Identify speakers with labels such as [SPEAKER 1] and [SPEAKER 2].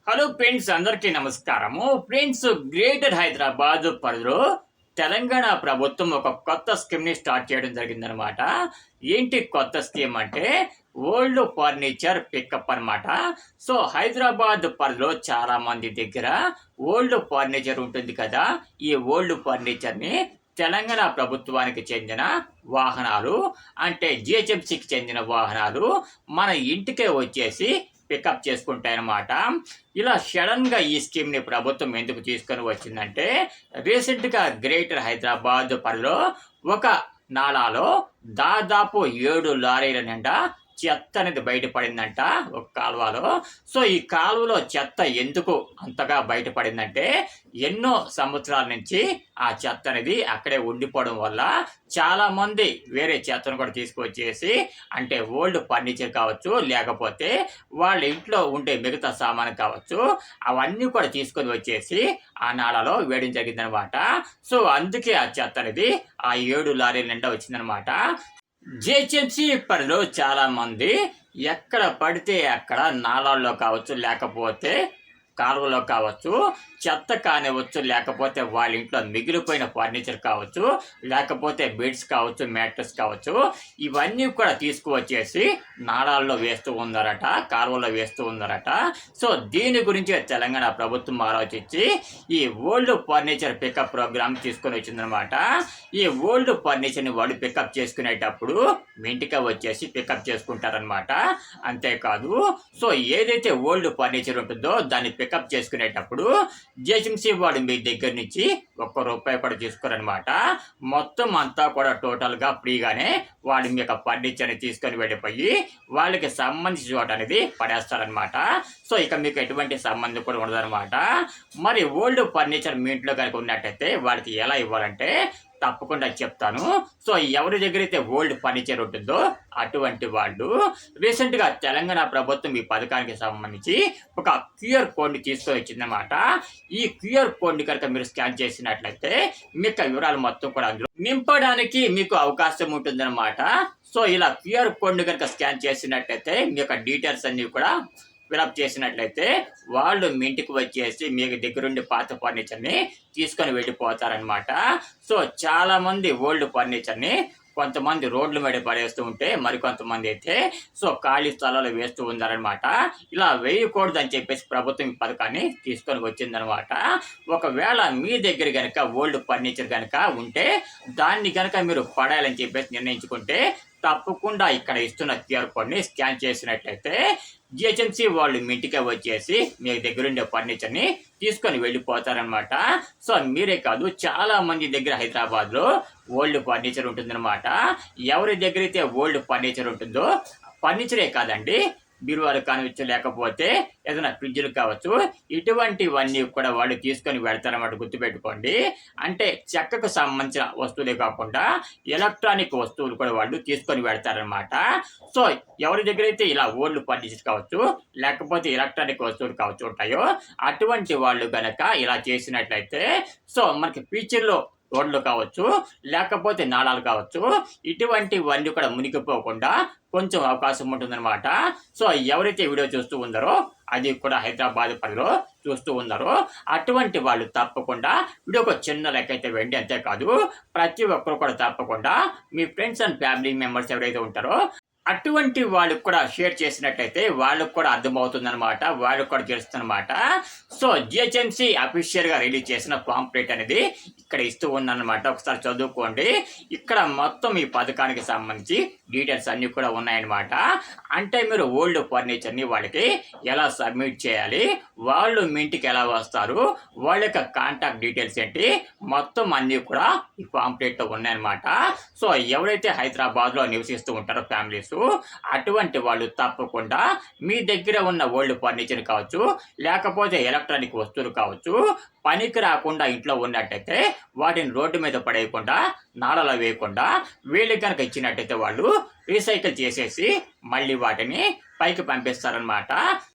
[SPEAKER 1] Hello friends, అందరికీ నమస్కారము. Friends, greater Hyderabad పరిధిలో తెలంగాణ ప్రభుత్వం ఒక కొత్త స్కీమ్‌ని స్టార్ట్ చేయడం జరిగిందనమాట. ఏంటి కొత్త స్కీమ్ అంటే ఓల్డ్ ఫర్నిచర్ పికప్ అనమాట. సో, హైదరాబాద్ పరిధిలో చాలా మంది దగ్గర ఓల్డ్ ఫర్నిచర్ ఉంటుంది కదా! ఈ ఓల్డ్ ఫర్నిచర్‌ని తెలంగాణ ప్రభుత్వానికి చెందిన వాహనాలు అంటే జీహెచ్ఎంసీకి చెందిన వాహనాలు మన ఇంటికే వచ్చేసి పికప్ చేసుకుంటాయన్నమాట. ఇలా సడన్‌గా ఈ స్కీమ్‌ని ప్రభుత్వం ఎందుకు తీసుకొని వచ్చిందంటే, రీసెంట్‌గా గ్రేటర్ హైదరాబాద్ పరిధిలో ఒక నాలాలో దాదాపు 7 లారీల నిండా చెత్త అనేది బయటపడిందంట ఒక కాలువలో. సో, ఈ కాలువలో చెత్త ఎందుకు అంతగా బయటపడిందంటే, ఎన్నో సంవత్సరాల నుంచి ఆ చెత్త అనేది అక్కడే ఉండిపోవడం వల్ల చాలామంది వేరే చెత్తను కూడా తీసుకొచ్చేసి అంటే ఓల్డ్ ఫర్నిచర్ కావచ్చు, లేకపోతే వాళ్ళ ఇంట్లో ఉండే మిగతా సామాను కావచ్చు, అవన్నీ కూడా తీసుకొని వచ్చేసి ఆ నాలలో వేయడం జరిగిందనమాట. సో, అందుకే ఆ చెత్త అనేది ఆ 7 లారీల నిండా వచ్చిందనమాట. జీహెచ్ఎంసీ పరిధిలో చాలామంది ఎక్కడ పడితే అక్కడ నాలాల్లో కావచ్చు, లేకపోతే కాలువలో కావచ్చు, చెత్త కానివ్వచ్చు, లేకపోతే వాళ్ళ ఇంట్లో మిగిలిపోయిన ఫర్నిచర్ కావచ్చు, లేకపోతే బెడ్స్ కావచ్చు, మ్యాట్రెస్ కావచ్చు, ఇవన్నీ కూడా తీసుకువచ్చేసి నాళాల్లో వేస్తూ ఉన్నారట, కాలువలో వేస్తూ ఉన్నారట. సో, దీని గురించి తెలంగాణ ప్రభుత్వం ఆలోచించి ఈ ఓల్డ్ ఫర్నిచర్ పికప్ ప్రోగ్రామ్ తీసుకొని వచ్చిందనమాట. ఈ ఓల్డ్ ఫర్నిచర్ని వాళ్ళు పికప్ చేసుకునేటప్పుడు మీ ఇంటికి వచ్చేసి పికప్ చేసుకుంటారనమాట. అంతేకాదు, సో ఏదైతే ఓల్డ్ ఫర్నిచర్ ఉంటుందో దాన్ని పికప్ చేసుకునేటప్పుడు జిహెచ్ఎంసీ వాడు మీ దగ్గర నుంచి ₹1 కూడా తీసుకోరనమాట. మొత్తం అంతా కూడా టోటల్గా ఫ్రీగానే వాడు మీ యొక్క ఫర్నిచర్ని తీసుకొని వెళ్ళిపోయి వాళ్ళకి సంబంధించిన చోట అనేది పడేస్తారనమాట. సో, ఇక మీకు ఎటువంటి సంబంధం కూడా ఉండదనమాట. మరి ఓల్డ్ ఫర్నిచర్ మీ ఇంట్లో కనుక ఉన్నట్టయితే వాళ్ళకి ఎలా ఇవ్వాలంటే తప్పకుండా చెప్తాను. సో, ఎవరి దగ్గరైతే ఓల్డ్ ఫర్నిచర్ ఉంటుందో అటువంటి వాళ్ళు రీసెంట్‌గా తెలంగాణ ప్రభుత్వం ఈ పథకానికి సంబంధించి ఒక క్యూఆర్ కోడ్‌ని తీసుకొని వచ్చిందనమాట. ఈ క్యూఆర్ కోడ్‌ని కనుక మీరు స్కాన్ చేసినట్లయితే మీకు వివరాలు మొత్తం కూడా అందులో నింపడానికి మీకు అవకాశం ఉంటుందన్నమాట. సో, ఇలా క్యూఆర్ కోడ్‌ని కనుక స్కాన్ చేసినట్లయితే మీ యొక్క డీటెయిల్స్ అన్నీ కూడా ఫిలప్ చేసినట్లయితే వాళ్ళు మీ ఇంటికి వచ్చేసి మీకు దగ్గరుండి పాత ఫర్నిచర్ని తీసుకొని వెళ్ళిపోతారనమాట. సో, చాలామంది ఓల్డ్ ఫర్నిచర్ని కొంతమంది రోడ్ల మీద పడేస్తూ ఉంటే మరికొంతమంది అయితే సో ఖాళీ స్థలాలు వేస్తూ ఉన్నారనమాట. ఇలా వేయకూడదని చెప్పేసి ప్రభుత్వం ఈ పథకాన్ని తీసుకొని వచ్చిందనమాట. ఒకవేళ మీ దగ్గర కనుక ఓల్డ్ ఫర్నిచర్ కనుక ఉంటే దాన్ని కనుక మీరు పడేయాలని చెప్పేసి నిర్ణయించుకుంటే తప్పకుండా ఇక్కడ ఇస్తున్న క్యూఆర్ కోడ్ని స్కాన్ చేసినట్లయితే జిహెచ్ఎంసీ వాళ్ళు మీ ఇంటికే వచ్చేసి మీ దగ్గరుండే ఫర్నిచర్ని తీసుకొని వెళ్ళిపోతారనమాట. సో, మీరే కాదు చాలా మంది దగ్గర హైదరాబాద్లో ఓల్డ్ ఫర్నిచర్ ఉంటుందన్నమాట. ఎవరి దగ్గర అయితే ఓల్డ్ ఫర్నిచర్ ఉంటుందో ఫర్నిచరే కాదండి, బీరువాలు కానివచ్చు, లేకపోతే ఏదైనా ఫ్రిడ్జ్లు కావచ్చు, ఇటువంటివన్నీ కూడా వాళ్ళు తీసుకొని వెళ్తారన్నమాట. గుర్తుపెట్టుకోండి. అంటే చెక్కకు సంబంధించిన వస్తువులే కాకుండా ఎలక్ట్రానిక్ వస్తువులు కూడా వాళ్ళు తీసుకొని వెళ్తారనమాట. సో, ఎవరి దగ్గర అయితే ఇలా ఓల్డ్ ఫర్నిచర్ కావచ్చు, లేకపోతే ఎలక్ట్రానిక్ వస్తువులు కావచ్చు ఉంటాయో అటువంటి వాళ్ళు గనక ఇలా చేసినట్లయితే సో మనకి ఫ్యూచర్లో రోడ్లు కావచ్చు, లేకపోతే నాళాలు కావచ్చు, ఇటువంటివన్నీ కూడా మునిగిపోకుండా కొంచెం అవకాశం ఉంటుందన్నమాట. సో, ఎవరైతే వీడియో చూస్తూ ఉన్నారో అది కూడా హైదరాబాద్ పరిధిలో చూస్తూ ఉన్నారో అటువంటి వాళ్ళు తప్పకుండా వీడియోకి చిన్న లెక్క అయితే వెండి. అంతేకాదు ప్రతి ఒక్కరు కూడా తప్పకుండా మీ ఫ్రెండ్స్ అండ్ ఫ్యామిలీ మెంబర్స్ ఎవరైతే ఉంటారో అటువంటి వాళ్ళకి కూడా షేర్ చేసినట్లయితే వాళ్ళకు కూడా అర్థమవుతుందన్నమాట, వాళ్ళకు కూడా తెలుస్తుందన్నమాట. సో, జిహెచ్ఎంసీ అఫీషియల్గా రిలీజ్ చేసిన పాంప్లెట్ అనేది ఇక్కడ ఇస్తూ ఉందన్నమాట. ఒకసారి చదువుకోండి. ఇక్కడ మొత్తం ఈ పథకానికి సంబంధించి డీటెయిల్స్ అన్నీ కూడా ఉన్నాయన్నమాట. అంటే మీరు ఓల్డ్ ఫర్నిచర్ని వాళ్ళకి ఎలా సబ్మిట్ చేయాలి, వాళ్ళు మీ ఇంటికి ఎలా వస్తారు, వాళ్ళ యొక్క కాంటాక్ట్ డీటెయిల్స్ ఏంటి, మొత్తం అన్నీ కూడా ఈ పాంప్లెట్లో ఉన్నాయన్నమాట. సో, ఎవరైతే హైదరాబాద్లో నివసిస్తూ ఉంటారో ఫ్యామిలీస్ అటువంటి వాళ్ళు తప్పకుండా మీ దగ్గర ఉన్న ఓల్డ్ ఫర్నిచర్ కావచ్చు, లేకపోతే ఎలక్ట్రానిక్ వస్తువులు కావచ్చు, పనికి రాకుండా ఇంట్లో ఉన్నట్టయితే వాటిని రోడ్డు మీద పడేయకుండా నాళాలో వేయకుండా వీళ్ళకి కనుక ఇచ్చినట్టయితే వాళ్ళు రీసైకిల్ చేసేసి మళ్ళీ వాటిని పైకి పంపిస్తారనమాట.